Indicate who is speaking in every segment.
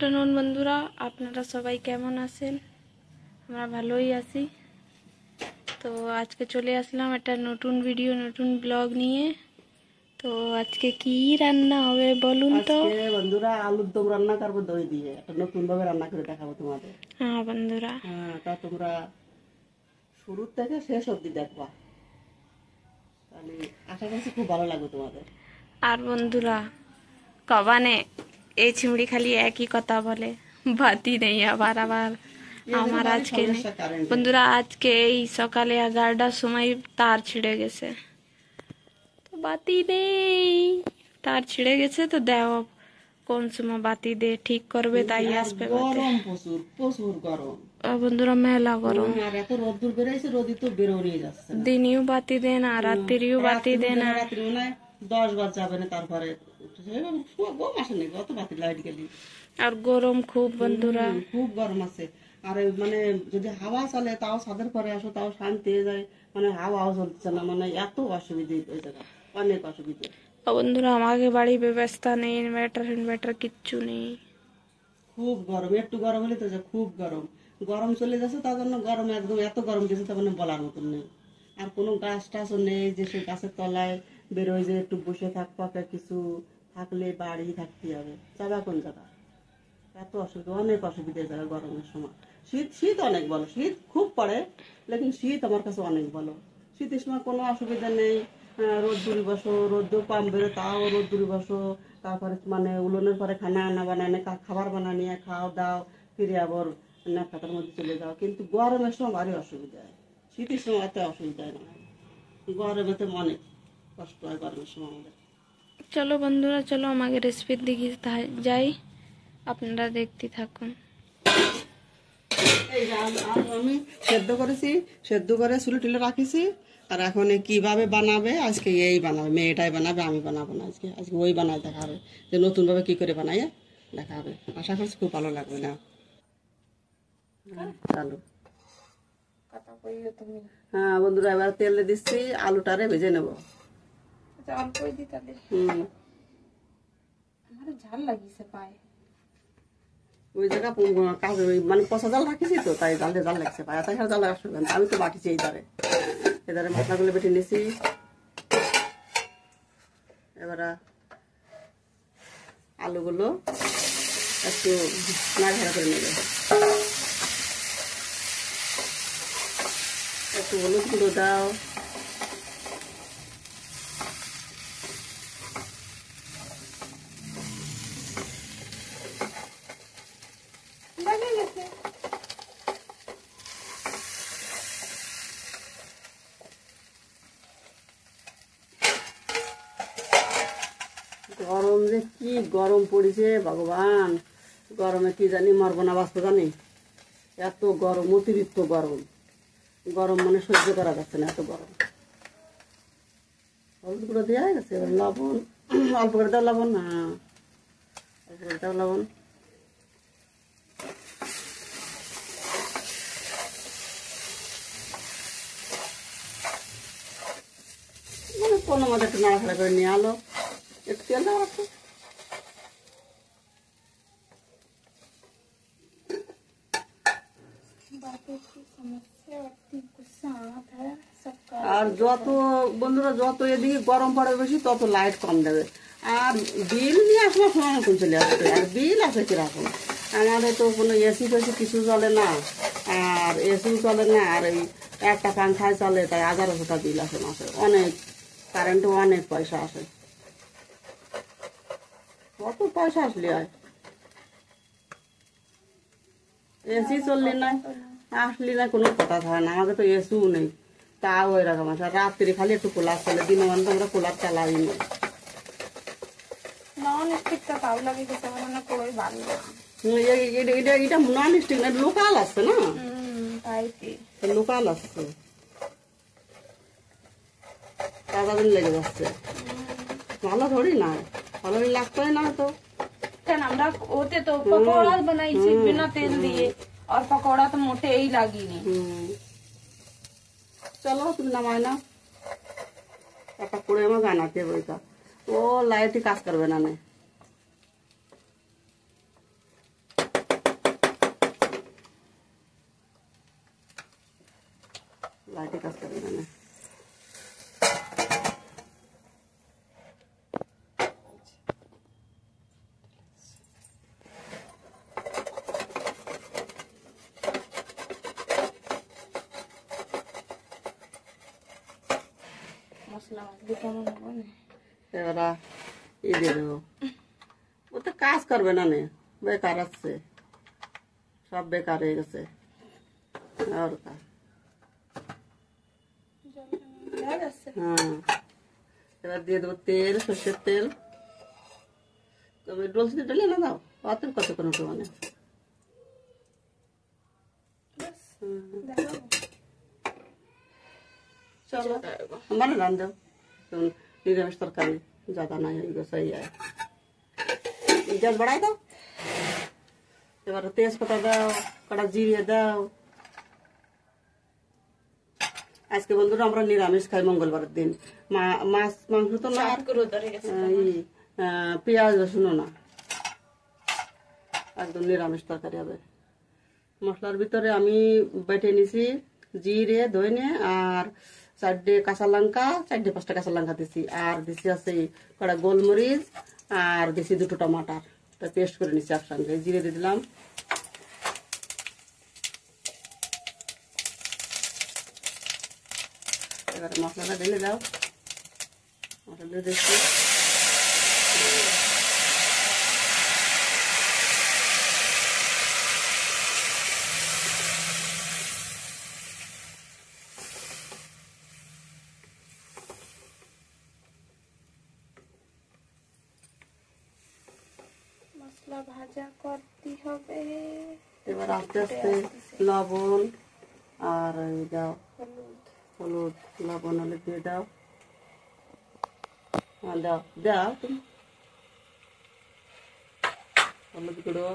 Speaker 1: Afternoon বন্ধুরা, আপনারা সবাই কেমন আছেন? আমরা ভালোই আছি। তো আজকে চলে আসলাম একটা নতুন ভিডিও, নতুন ব্লগ নিয়ে। তো আজকে কি রান্না হবে বলুন তো?
Speaker 2: আজকে বন্ধুরা আলুর দম রান্না করবো দই দিয়ে, একটা নতুন ভাবে রান্না করে দেখাবো তোমাদের।
Speaker 1: হ্যাঁ বন্ধুরা,
Speaker 2: তা তোমরা শুরু থেকে শেষ অবধি দেখবা, তাহলে আশা করছি খুব ভালো লাগবে তোমাদের।
Speaker 1: আর বন্ধুরা, কবানে এই চিমড়ি খালি একই কথা বলে, বাতি নেই আবার আবার আমার আজকে নেই বন্ধুরা। আজকে এই সকালে 11টার সময় তার ছিঁড়ে গেছে, তো বাতি নেই, তার ছিঁড়ে গেছে। তো দেও কোন সময় বাতি দে ঠিক করবে, তাই আসবে বাতি।
Speaker 2: গরম প্রচুর প্রচুর গরম
Speaker 1: বন্ধুরা মেলা গরম,
Speaker 2: আর এত রোদ্দুর বেরোইছে, রোদি তো বেরোনিয়ে যাচ্ছে না।
Speaker 1: দিনেও বাতি দে না, রাত্রিও বাতি দে না।
Speaker 2: রাত্রি মনে হয় 10 বার যাবে না, তারপরে গরম আসে নাকি অত বাতি লাইট গেলি।
Speaker 1: আর গরম খুব বন্ধুরা,
Speaker 2: খুব গরম আছে। আর মানে যদি হাওয়া চলে তাও ছাদের পরে আসো তাও শান্তি হয়ে যায়, মানে হাওয়াও চলছে না, মানে এত অসুবিধা ওই জায়গা, অনেক অসুবিধা।
Speaker 1: বন্ধুরা আমাকে বাড়ি ব্যবস্থা নেই, ইনভার্টার কিচ্ছু নেই।
Speaker 2: খুব গরম, একটু গরম হলে তো খুব গরম, গরম চলে যাচ্ছে, তার জন্য গরম একদম এত গরম গেছে, তার মানে বলার মতন নেই। আর কোনো গাছ টাছও নেই যে সে গাছের তলায় বেরোয় যে একটু বসে থাকবো, কিছু থাকলে বাড়ি থাকতে হবে, যাবা কোন জায়গা? এত অসুবিধা, অনেক অসুবিধা জায়গা গরমের সময়। শীত শীত অনেক ভালো, শীত খুব পড়ে, লেকিন শীত আমার কাছে অনেক ভালো। শীতের সময় কোনো অসুবিধা নেই, রোদ্দুরি বসো, রোদ্দু কম বেরো তাও রোদ্দুরি বসো, তারপরে মানে উলনের পরে খানা আনা বানানে খাবার বানানিয়ে খাও দাও, ফিরে আবার খাতার মধ্যে চলে যাও। কিন্তু গরমের সময় ভারী অসুবিধা হয়, শীতের সময় এত অসুবিধা হয় না, গরমেতে অনেক কষ্ট হয় গরমের সময় আমাদের।
Speaker 1: চলো বন্ধুরা, চলো আমাকে রেসিপির দিকে যাই, আপনারা দেখতে থাকুন।
Speaker 2: এই আমি সেদ্ধ করেছি, সেদ্ধ করে চুলে টুলে রাখিছি। আর এখন কিভাবে বানাবে, আজকে এই বানাবে, মেয়েটাই বানাবে, আমি বানাবো না। আজকে আজকে ওই বানায় দেখা হবে, যে নতুনভাবে কি করে বানাই দেখা হবে। আশা করছি খুব ভালো লাগবে না। চালু। হ্যাঁ বন্ধুরা, এবার তেলে দিচ্ছি, আলুটারে ভেজে নেবো।
Speaker 1: ঝাল লাগিয়েছে পায়ে,
Speaker 2: ওই জায়গা কাজে মানে পচা জাল রাখিছি তো, তাই জাল লাগছে পায়ে, তাই জাল লাগার সুবিধা। আমি তো বাটিছি এই ধারে, এধারে মশলাগুলো বেটে নিয়েছি। এবার আলুগুলো একটু নাড়াচাড়া করে নেবে, একটু হলুদ গুঁড়ো দাও, গরম যে কি গরম পড়েছে ভগবান, গরমে কি জানি মরবো না বাঁচবো জানি, এত গরম, অতিরিক্ত গরম। গরম মানে সহ্য করা যাচ্ছে না, এত গরম। হলুদ গুঁড়ো দেওয়া হয়ে গেছে, এবার লবণ অল্প করে দাও, লবণ হ্যাঁ অল্প করে দাও লবণ। মানে কোনো মতো একটু নাড়াচাড়া করে নিয়ে আলো, একটু তেল দেওয়া আছে। আর যত বন্ধুরা যত এদিকে গরম পড়ে বেশি, তত লাইট কম দেবে। আর বিল নিয়ে আসবার সময় নতুন চলে আসবে, আর বিল আছে কিরকম। আমাদের তো কোনো এসি ফেসি কিছু চলে না, আর এসিও চলে না, আর এই একটা পাংখায় চলে, তাই 1100 টাকা বিল আসে মাসে। অনেক কারেন্টও অনেক পয়সা আসে, কত পয়সা আসলে হয়। এসি চললি না আসলি না কোনো কথা হয় না, আমাদের তো এসিও নেই, তাও এরকম আছে। আর রাত্রি খালি একটু কুলার চলে, দিনে মানে তো আমরা কুলার চালাই না। এটা নন স্টিক না, লোকাল আসছে না, লোকাল আসছে, টাকা দিন লেগে যাচ্ছে, ভালো ধরি না, ভালো লাগতে না তো।
Speaker 1: আমরা ওতে তো পকোড়া বানাইছি বিনা তেল দিয়ে, আর পকোড়া তো মোটেই লাগেনি।
Speaker 2: চলো তুমি নামাই না, একটা করে আমার বানাতে বইটা, ও লাইটই কাজ করবে না।
Speaker 1: মশলা মাখলে কেমন হবে না?
Speaker 2: এবার ই দিয়ে দেবো। ও তো কাজ করবে না, নে বেকার আছে, সব বেকার হয়ে গেছে। আর হ্যাঁ, এবার দিয়ে দেবো তেল, সর্ষের তেল। তবে ডলছি ডলে না দাও, অত কত কোনো মানে চলো মানে রান দাও। নিরামিষ তরকারি ज्यादा নাই, গোসাই গ্যাস বাড়াই দাও। এবার তেজপাতা দাও, কটা জিরে দাও। আজকে বন্ধুরা আমরা নিরামিষ খাই, মঙ্গলবারের দিন। মাছ মাংস তো না, পেঁয়াজ রসুনও না, একদম নিরামিষ তরকারি হবে। মশলার ভিতরে আমি বেটে নিছি জিরে, ধনে আর 4টে কাঁচা লঙ্কা, 4-5টা কাঁচা লঙ্কা দিছি, আর দিছি আছে কটা গোলমরিচ, আর দিছি 2টো টমাটার, পেস্ট করে নিছি একসঙ্গে। জিরে দিয়ে দিলাম, এবারে মশলাটা ঢেলে দাও। মশলা দিয়ে দিচ্ছি,
Speaker 1: মশলা ভাজা করতে হবে।
Speaker 2: এবার আস্তে আস্তে লবণ আর দাও হলুদ, লবণ হলুদ দিয়ে দাও। হ্যাঁ দাও দাও, তুমি হলুদ গুঁড়ো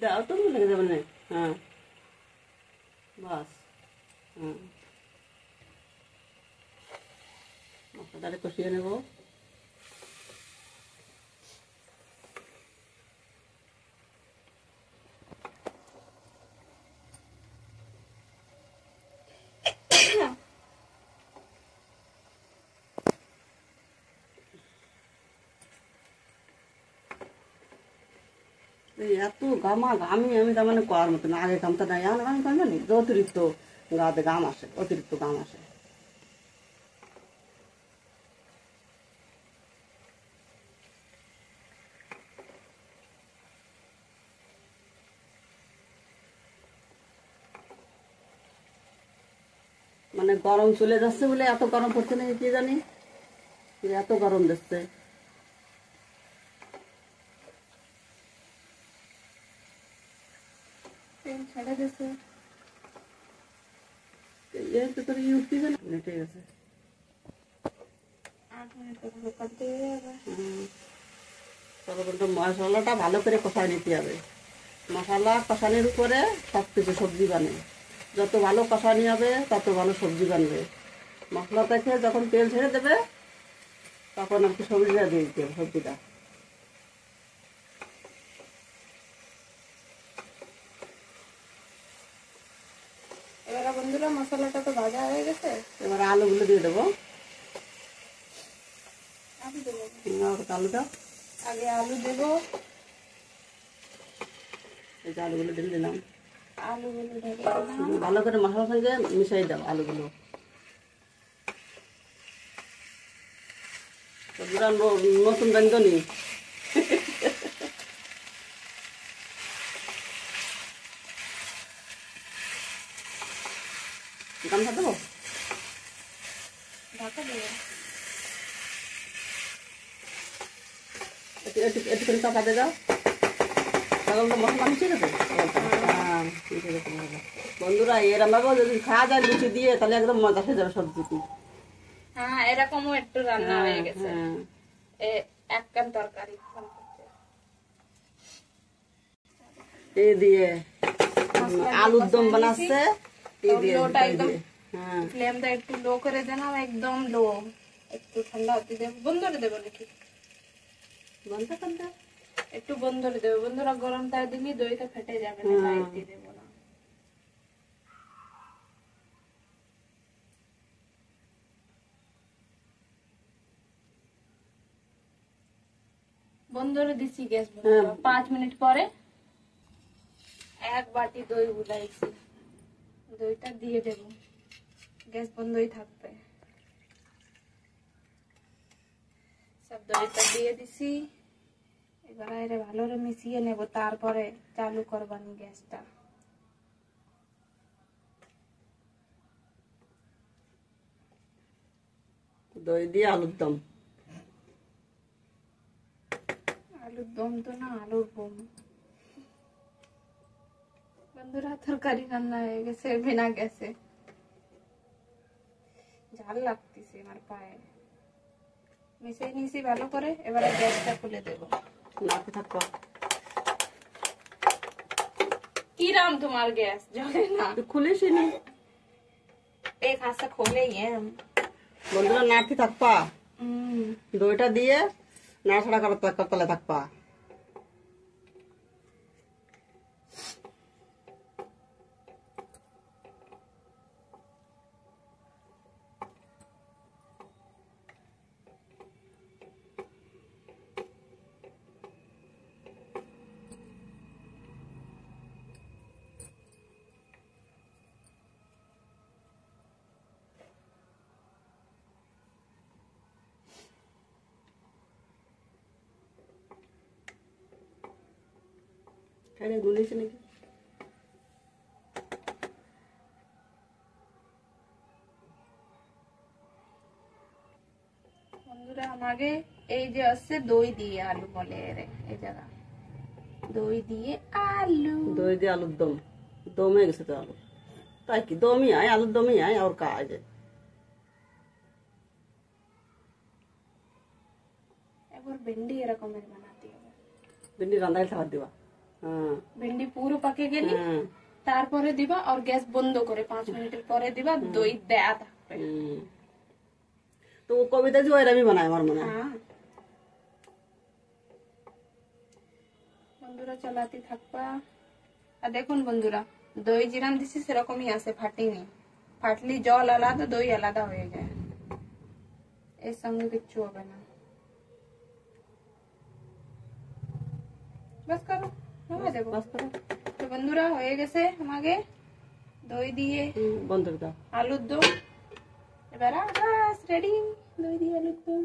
Speaker 2: দাও, তুমি লেগে যাবে না। হ্যাঁ বাস, হ্যাঁ মশলাটা কষিয়ে নেবো। এত ঘামা ঘামি আমি তার মানে করার মতো না, আগে ঘামটা নাই, এখন আমি কেন জানি অতিরিক্ত গাতে ঘাম আসে, অতিরিক্ত ঘাম আসে। মানে গরম চলে যাচ্ছে বলে এত গরম পড়ছে না, কি জানি এত গরম দিচ্ছে।
Speaker 1: ছেড়ে দিছে,
Speaker 2: তোর ইউজ দিবে না, ঠিক আছে।
Speaker 1: 8 মিনিট করতে হবে।
Speaker 2: ততক্ষণ মশলাটা ভালো করে কষায় নিতে হবে। মশলা কষানির উপরে সব কিছু সবজি বানে, যত ভালো কষানি হবে তত ভালো সবজি বানবে। মশলা থেকে যখন তেল ছেড়ে দেবে তখন একটু সবজিটা দিয়ে দিতে হবে, সবজিটা।
Speaker 1: এবার বন্ধুরা মশলাটা তো ভাজা হয়ে গেছে,
Speaker 2: এবার আলুগুলো দিয়ে দেবো।
Speaker 1: আলু দেবো,
Speaker 2: আলু দাও,
Speaker 1: আগে আলু দেবো।
Speaker 2: এই যে আলুগুলো ঢেলে দিলাম,
Speaker 1: আলুগুলো ঢেলে
Speaker 2: ভালো করে মশলার সঙ্গে মিশাই দাও আলুগুলো। নতুন রান্ধনি গামছা দেবো,
Speaker 1: ঢাকা দেবো।
Speaker 2: একটুখানি চাপা দিয়ে দাও, তখন তো মশলা মিশে গেছে। বন্ধুরা এরম ভাবে যদি খাওয়া যায় লুচি দিয়ে, তাহলে একদম মজা হয়ে যাবে সবজিটি।
Speaker 1: হ্যাঁ এরকমও একটু রান্না হয়ে গেছে, এক কান তরকারি
Speaker 2: এই দিয়ে আলুর দম বানাচ্ছে।
Speaker 1: ফ্লেমটা একটু লো করে দেন, একদম লো, একটু ঠান্ডা হতে দেব। বন্ধ করে দেবো নাকি?
Speaker 2: বন্ধ করতে
Speaker 1: একটু বন্ধ করে দেবো। বন্ধুরা গরম তার দিলে দইটা ফেটে যাবে না, তাই দিয়ে দেবো না। বন্ধ করে দিচ্ছি গ্যাস। 5 মিনিট পরে 1 বাটি দই গুলাইছি, দইটা দিয়ে দেবো। গ্যাস বন্ধই থাকবে। দইটা দিয়ে দিছি। এবার এর ভালো করে মিশিয়ে নেব, তারপরে চালু করবানি গ্যাসটা।
Speaker 2: দই দিয়ে আলুর দম।
Speaker 1: আলুর দম তো না, আলুর বোম। বন্ধুরা তরকারি রান্না হয়ে গেছে বিনা গ্যাসে। ঝাল লাগতেছে আমার পায়ে। মিশিয়ে নিয়েছি ভালো করে, এবারে গ্যাসটা খুলে দেব।
Speaker 2: নাড়তে থাকো।
Speaker 1: কিরাম তোমার গ্যাস জ্বলে না?
Speaker 2: খুলিস নি,
Speaker 1: एक हाथ से खोले ही हैं हम।
Speaker 2: বন্ধুরা নাড়তে থাকবা। দইটা দিয়ে নাড়াচাড়া করতে থাকবা। খাইলে গুলিয়েছে নাকি?
Speaker 1: বন্ধুরা আমাকে এই যে আছে দই দিয়ে আলু বলে রে, এই জায়গা দই দিয়ে আলু।
Speaker 2: দই দিয়ে আলুর দম। দম হয়ে গেছে তো আলু। তাই কি দমই আয়, আলুর দমই আয়, আর কাজ।
Speaker 1: একবার ভেন্ডি এরকমের বানাতে হবে।
Speaker 2: ভেন্ডি রান্নায় খাবার দিবা। হ্যাঁ,
Speaker 1: ভেন্ডি পুরো পাকে গেলে তারপরে দিবা, আর গ্যাস বন্ধ করে 5 মিনিটের পরে দিবা। দই দেয়া থাকবে।
Speaker 2: তো কবিতা যে ওইরকমই বানায় আমার মনে হয়।
Speaker 1: বন্ধুরা চালাতে থাকবা। আর দেখুন বন্ধুরা, দই যেরকম দিছি সেরকমই আছে, ফাটিনি। ফাটলি জল আলাদা, দই আলাদা হয়ে যায়, এর সঙ্গে কিচ্ছু হবে না। বাস করো, হয়ে যাবে।
Speaker 2: বাস করো।
Speaker 1: তো বন্ধুরা হয়ে গেছে আমাকে দই দিয়ে
Speaker 2: বন্ধ করে দাও।
Speaker 1: আলুর দম। এবার বাস রেডি, দই দিয়ে আলুর দম।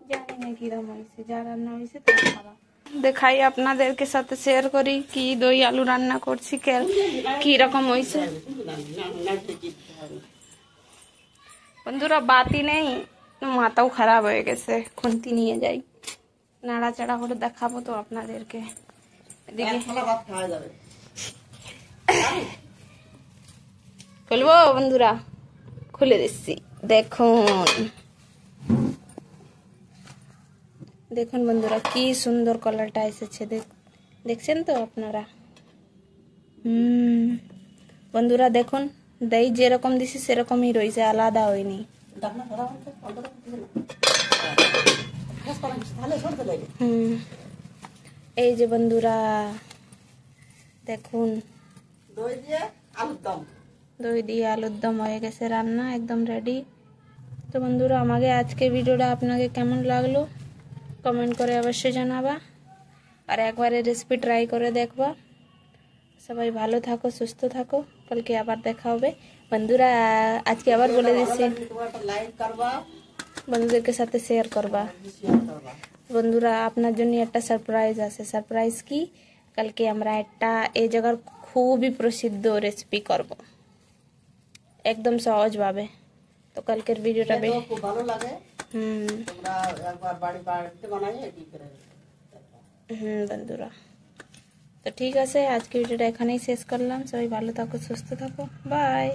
Speaker 1: জানি না কিরম হয়েছে, যা রান্না হয়েছে তা খাওয়া। দেখাই আপনাদেরকে সাথে শেয়ার করি কি দই আলু রান্না করছি, কি রকম হয়েছে। বন্ধুরা বাতি নেই, মাথাও খারাপ হয়ে গেছে, খুন্তি নিয়ে যাই, নাড়াচাড়া করে দেখাবো তো আপনাদেরকে। এদিকে খুলবো বন্ধুরা, খুলে দিচ্ছি। দেখুন দেখুন বন্ধুরা কি সুন্দর কালারটা এসেছে, দেখছেন তো আপনারা? বন্ধুরা দেখুন, দই যেরকম দিছি সেরকমই রয়েছে, আলাদা হয়নি। এই যে বন্ধুরা দেখুন,
Speaker 2: দই দিয়ে আলুর দম।
Speaker 1: দই দিয়ে আলুর দম হয়ে গেছে রান্না, একদম রেডি। তো বন্ধুরা আমাকে আজকে ভিডিওটা আপনাকে কেমন লাগলো কমেন্ট করে অবশ্যই জানাবা, আর একবারে রেসিপি ট্রাই করে দেখবা। সবাই ভালো থাকো, সুস্থ থাকো, কালকে আবার দেখা হবে। বন্ধুরা আজকে আবার বলে দিচ্ছি,
Speaker 2: লাইক করবা,
Speaker 1: বন্ধুদেরকে সাথে শেয়ার করবা। বন্ধুরা আপনার জন্য একটা সারপ্রাইজ আছে। সারপ্রাইজ কি? কালকে আমরা একটা এই জায়গার খুবই প্রসিদ্ধ রেসিপি করব, একদম সহজভাবে। তো কালকের ভিডিওটা
Speaker 2: খুব ভালো লাগে। তোমরা একবার বাড়িতে বানাই এটি করে।
Speaker 1: বন্ধুরা তো ঠিক আছে, আজকে ভিডিওটা এখানেই শেষ করলাম। সবাই ভালো থাকো, সুস্থ থাকো, বাই।